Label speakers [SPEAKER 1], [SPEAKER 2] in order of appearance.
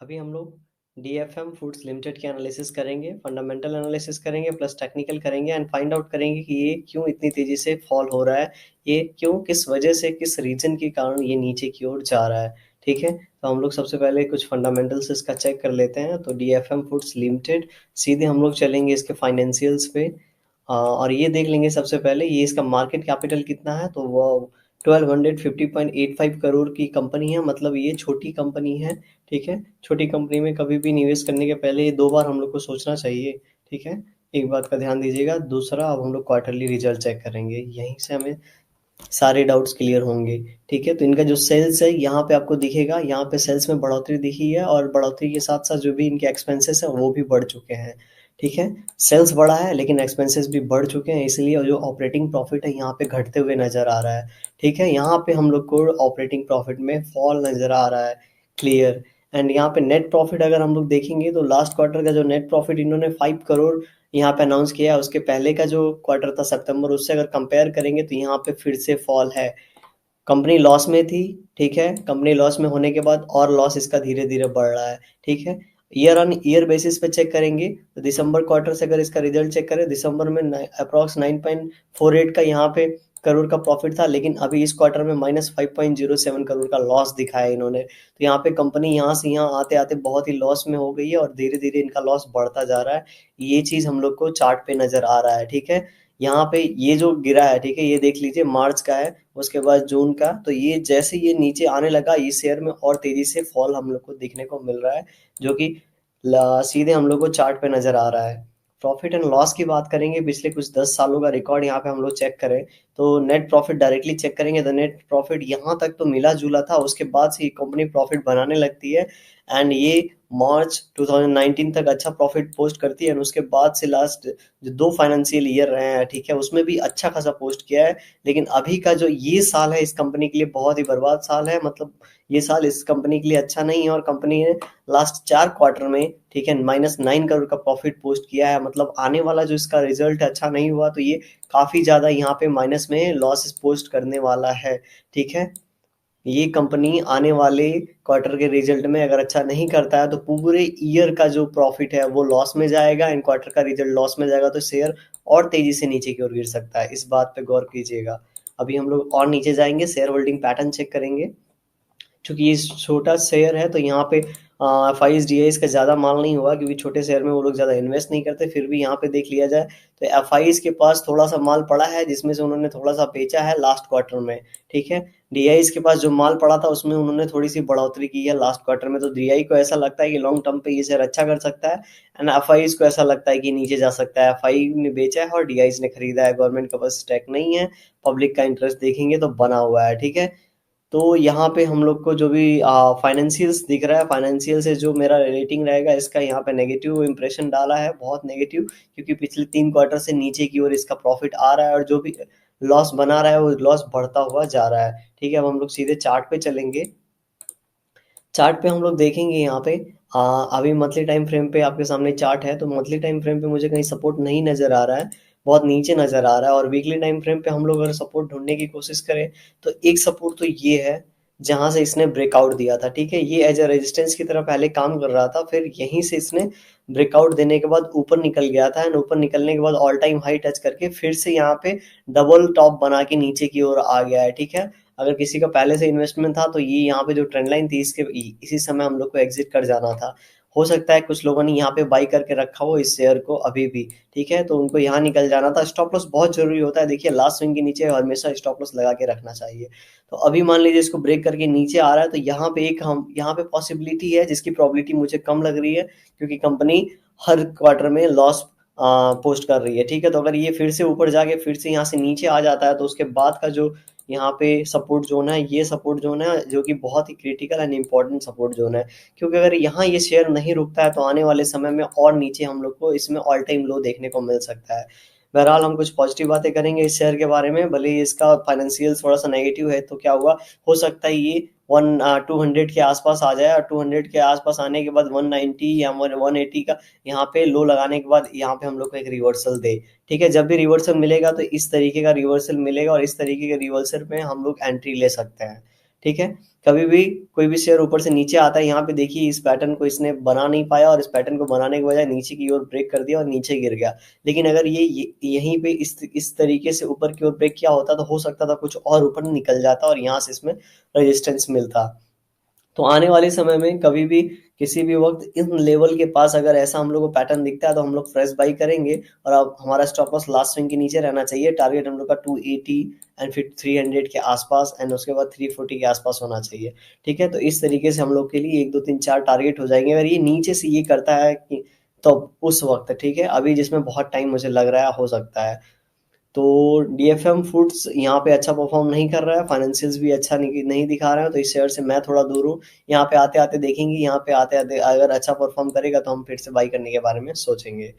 [SPEAKER 1] अभी हम लोग डीएफएम फूड्स लिमिटेड के एनालिसिस करेंगे, फंडामेंटल एनालिसिस करेंगे, प्लस टेक्निकल करेंगे एंड फाइंड आउट करेंगे कि ये क्यों इतनी तेजी से फॉल हो रहा है, ये क्यों, किस वजह से, किस रीजन के कारण ये नीचे की ओर जा रहा है। ठीक है, तो हम लोग सबसे पहले कुछ फंडामेंटल्स इसका चेक कर लेते हैं। तो डीएफएम फूड्स लिमिटेड, सीधे हम लोग चलेंगे इसके फाइनेंशियल्स पे। और ये देख लेंगे सबसे पहले ये इसका मार्केट कैपिटल कितना है। तो वो 1250.85 करोड़ की कंपनी है, मतलब ये छोटी कंपनी है। ठीक है, छोटी कंपनी में कभी भी निवेश करने के पहले ये 2 बार हम लोग को सोचना चाहिए। ठीक है, एक बात का ध्यान दीजिएगा। दूसरा, अब हम लोग क्वार्टरली रिजल्ट चेक करेंगे, यहीं से हमें सारे डाउट्स क्लियर होंगे। ठीक है, तो इनका जो सेल्स है यहाँ पे आपको दिखेगा, यहाँ पे सेल्स में बढ़ोतरी दिखी है और बढ़ोतरी के साथ साथ जो भी इनके एक्सपेंसेस है वो भी बढ़ चुके हैं। ठीक है, सेल्स बढ़ा है लेकिन एक्सपेंसेस भी बढ़ चुके हैं, इसलिए जो ऑपरेटिंग प्रॉफिट है यहाँ पे घटते हुए नजर आ रहा है। ठीक है, यहाँ पे हम लोग को ऑपरेटिंग प्रॉफिट में फॉल नजर आ रहा है, क्लियर। एंड यहाँ पे नेट प्रॉफिट अगर हम लोग देखेंगे तो लास्ट क्वार्टर का जो नेट प्रॉफिट इन्होंने 5 करोड़ यहाँ पे अनाउंस किया है, उसके पहले का जो क्वार्टर था सितंबर, उससे अगर कंपेयर करेंगे तो यहाँ पे फिर से फॉल है। कंपनी लॉस में थी। ठीक है, कंपनी लॉस में होने के बाद और लॉस इसका धीरे धीरे बढ़ रहा है। ठीक है, ईयर ऑन ईयर बेसिस पे चेक करेंगे तो दिसंबर क्वार्टर से अगर इसका रिजल्ट चेक करें, दिसंबर में अप्रॉक्स 9.48 का यहाँ पे करोड़ का प्रॉफिट था, लेकिन अभी इस क्वार्टर में -5.07 करोड़ का लॉस दिखाया है इन्होंने। तो यहाँ पे कंपनी यहाँ से यहाँ आते आते बहुत ही लॉस में हो गई है और धीरे धीरे इनका लॉस बढ़ता जा रहा है। ये चीज हम लोग को चार्ट पे नजर आ रहा है। ठीक है, यहाँ पे ये जो गिरा है, ठीक है, ये देख लीजिए मार्च का है, उसके बाद जून का। तो ये जैसे ये नीचे आने लगा, इस शेयर में और तेजी से फॉल हम लोग को देखने को मिल रहा है, जो कि सीधे हम लोग को चार्ट पे नजर आ रहा है। प्रॉफिट एंड लॉस की बात करेंगे, पिछले कुछ 10 सालों का रिकॉर्ड यहाँ पे हम लोग चेक करें तो नेट प्रॉफिट डायरेक्टली चेक करेंगे तो नेट प्रॉफिट यहाँ तक तो मिला जुला था, उसके बाद से ये कंपनी प्रॉफिट बनाने लगती है। एंड ये मार्च 2019 तक अच्छा प्रॉफिट पोस्ट करती है, और उसके बाद से लास्ट जो 2 फाइनेंशियल ईयर रहे हैं, ठीक है, उसमें भी अच्छा खासा पोस्ट किया है। लेकिन अभी का जो ये साल है इस कंपनी के लिए बहुत ही बर्बाद साल है, मतलब ये साल इस कंपनी के लिए अच्छा नहीं है। और कंपनी ने लास्ट 4 क्वार्टर में, ठीक है, -9 करोड़ का प्रॉफिट पोस्ट किया है, मतलब आने वाला जो इसका रिजल्ट अच्छा नहीं हुआ तो ये काफी ज्यादा यहाँ पे माइनस में लॉस पोस्ट करने वाला है। ठीक है, ये कंपनी आने वाले क्वार्टर के रिजल्ट में अगर अच्छा नहीं करता है तो पूरे ईयर का जो प्रॉफिट है वो लॉस में जाएगा, एंड क्वार्टर का रिजल्ट लॉस में जाएगा तो शेयर और तेजी से नीचे की ओर गिर सकता है। इस बात पे गौर कीजिएगा। अभी हम लोग और नीचे जाएंगे, शेयर होल्डिंग पैटर्न चेक करेंगे। चूंकि ये छोटा शेयर है तो यहाँ पे एफ आई डी का ज़्यादा माल नहीं होगा, क्योंकि छोटे शेयर में वो लोग ज़्यादा इन्वेस्ट नहीं करते। फिर भी यहाँ पे देख लिया जाए तो एफ आई के पास थोड़ा सा माल पड़ा है, जिसमें से उन्होंने थोड़ा सा बेचा है लास्ट क्वार्टर में। ठीक है, डी आई के पास जो माल पड़ा था उसमें उन्होंने थोड़ी सी बढ़ोतरी की है लास्ट क्वार्टर में। तो डी आई को ऐसा लगता है कि लॉन्ग टर्म पे ये शेयर अच्छा कर सकता है, एंड एफ आई को ऐसा लगता है कि नीचे जा सकता है। एफ आई ने बेचा है और डी आई ने खरीदा है, गवर्नमेंट का बस स्टैक नहीं है, पब्लिक का इंटरेस्ट देखेंगे तो बना हुआ है। ठीक है, तो यहाँ पे हम लोग को जो भी फाइनेंशियल्स दिख रहा है, फाइनेंशियल से जो मेरा रेटिंग रहेगा इसका यहाँ पे नेगेटिव इंप्रेशन डाला है, बहुत नेगेटिव, क्योंकि पिछले 3 क्वार्टर से नीचे की ओर इसका प्रॉफिट आ रहा है और जो भी लॉस बना रहा है वो लॉस बढ़ता हुआ जा रहा है। ठीक है, अब हम लोग सीधे चार्ट पे चलेंगे। चार्ट पे हम लोग देखेंगे यहाँ पे अभी मंथली टाइम फ्रेम पे आपके सामने चार्ट है, तो मंथली टाइम फ्रेम पे मुझे कहीं सपोर्ट नहीं नजर आ रहा है, बहुत नीचे नजर आ रहा है। और वीकली टाइम फ्रेम पे हम लोग अगर सपोर्ट ढूंढने की कोशिश करें तो एक सपोर्ट तो ये है जहां से इसने ब्रेकआउट दिया था। ठीक है, ये एज अ रेजिस्टेंस की तरह पहले काम कर रहा था, फिर यहीं से इसने ब्रेकआउट देने के बाद ऊपर निकल गया था, एंड ऊपर निकलने के बाद ऑल टाइम हाई टच करके फिर से यहाँ पे डबल टॉप बना के नीचे की ओर आ गया है। ठीक है, अगर किसी का पहले से इन्वेस्टमेंट था तो ये यहाँ पे जो ट्रेंड लाइन थी इसके इसी समय हम लोग को एग्जिट कर जाना था। हो सकता है कुछ लोगों ने यहाँ पे बाई करके रखा हो इस शेयर को अभी भी। ठीक है, तो उनको यहाँ निकल जाना था। स्टॉप लॉस बहुत जरूरी होता है, देखिए लास्ट स्विंग के नीचे हमेशा स्टॉप लॉस लगा के रखना चाहिए। तो अभी मान लीजिए इसको ब्रेक करके नीचे आ रहा है तो यहाँ पे एक हम यहाँ पे पॉसिबिलिटी है, जिसकी प्रोबेबिलिटी मुझे कम लग रही है, क्योंकि कंपनी हर क्वार्टर में लॉस पोस्ट कर रही है। ठीक है, तो अगर ये फिर से ऊपर जाके फिर से यहाँ से नीचे आ जाता है तो उसके बाद का जो यहाँ पे सपोर्ट जोन है, ये सपोर्ट जोन है जो कि बहुत ही critical and important support zone है, क्योंकि अगर यहाँ ये शेयर नहीं रुकता है तो आने वाले समय में और नीचे हम लोग को इसमें ऑल टाइम लो देखने को मिल सकता है। बहरहाल हम कुछ पॉजिटिव बातें करेंगे इस शेयर के बारे में, भले ही इसका फाइनेंशियल थोड़ा सा नेगेटिव है तो क्या हुआ, हो सकता है ये 200 के आसपास आ जाए, और 200 के आसपास आने के बाद 190 या 180 का यहाँ पे लो लगाने के बाद यहाँ पे हम लोग को एक रिवर्सल दे। ठीक है, जब भी रिवर्सल मिलेगा तो इस तरीके का रिवर्सल मिलेगा और इस तरीके के रिवर्सल में हम लोग एंट्री ले सकते हैं। ठीक है। कभी भी कोई भी शेयर ऊपर से नीचे आता है, यहाँ पे देखिए इस पैटर्न को इसने बना नहीं पाया और इस पैटर्न को बनाने के बजाय नीचे की ओर ब्रेक कर दिया और नीचे गिर गया। लेकिन अगर ये यहीं पे इस तरीके से ऊपर की ओर ब्रेक किया होता तो हो सकता था कुछ और ऊपर निकल जाता और यहाँ से इसमें रेजिस्टेंस मिलता। तो आने वाले समय में कभी भी किसी भी वक्त इन लेवल के पास अगर ऐसा हम लोग को पैटर्न दिखता है तो हम लोग फ्रेश बाई करेंगे। और अब हमारा स्टॉप लॉस लास्ट स्विंग के नीचे रहना चाहिए। टारगेट हम लोग का 280 एंड फिर 300 के आसपास एंड उसके बाद 340 के आसपास होना चाहिए। ठीक है, तो इस तरीके से हम लोग के लिए 1 2 3 4 टारगेट हो जाएंगे। अगर ये नीचे से ये करता है कि तो उस वक्त ठीक है, अभी जिसमें बहुत टाइम मुझे लग रहा है हो सकता है। तो डीएफएम फूड्स यहाँ पे अच्छा परफॉर्म नहीं कर रहा है, फाइनेंशियल्स भी अच्छा नहीं दिखा रहा है, तो इस शेयर से मैं थोड़ा दूर हूँ। यहाँ पे आते आते देखेंगे, यहाँ पे आते आते अगर अच्छा परफॉर्म करेगा तो हम फिर से बाई करने के बारे में सोचेंगे।